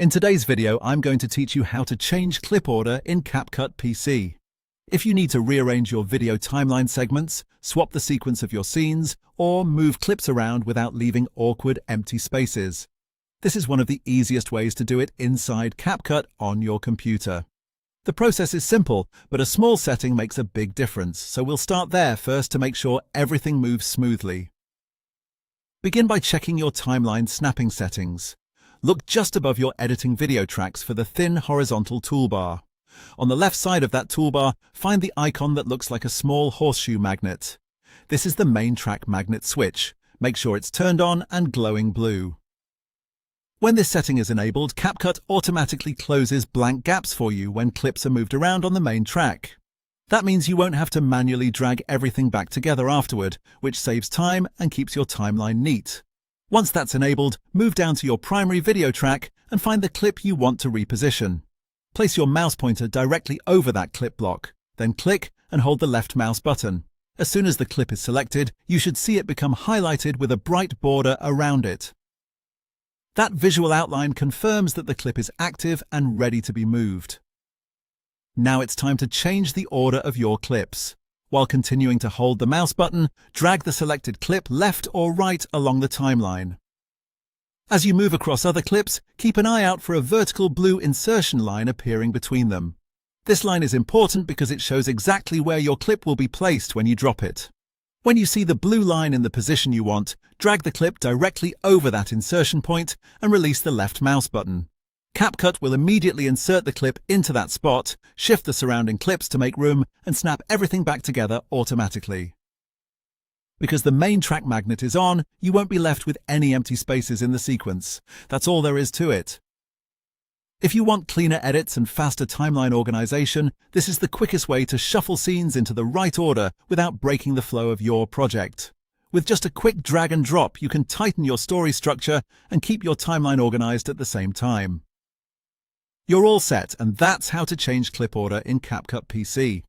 In today's video, I'm going to teach you how to change clip order in CapCut PC. If you need to rearrange your video timeline segments, swap the sequence of your scenes, or move clips around without leaving awkward empty spaces, this is one of the easiest ways to do it inside CapCut on your computer. The process is simple, but a small setting makes a big difference, so we'll start there first to make sure everything moves smoothly. Begin by checking your timeline snapping settings. Look just above your editing video tracks for the thin horizontal toolbar. On the left side of that toolbar, find the icon that looks like a small horseshoe magnet. This is the main track magnet switch. Make sure it's turned on and glowing blue. When this setting is enabled, CapCut automatically closes blank gaps for you when clips are moved around on the main track. That means you won't have to manually drag everything back together afterward, which saves time and keeps your timeline neat. Once that's enabled, move down to your primary video track and find the clip you want to reposition. Place your mouse pointer directly over that clip block, then click and hold the left mouse button. As soon as the clip is selected, you should see it become highlighted with a bright border around it. That visual outline confirms that the clip is active and ready to be moved. Now it's time to change the order of your clips. While continuing to hold the mouse button, drag the selected clip left or right along the timeline. As you move across other clips, keep an eye out for a vertical blue insertion line appearing between them. This line is important because it shows exactly where your clip will be placed when you drop it. When you see the blue line in the position you want, drag the clip directly over that insertion point and release the left mouse button. CapCut will immediately insert the clip into that spot, shift the surrounding clips to make room, and snap everything back together automatically. Because the main track magnet is on, you won't be left with any empty spaces in the sequence. That's all there is to it. If you want cleaner edits and faster timeline organization, this is the quickest way to shuffle scenes into the right order without breaking the flow of your project. With just a quick drag and drop, you can tighten your story structure and keep your timeline organized at the same time. You're all set, and that's how to change clip order in CapCut PC.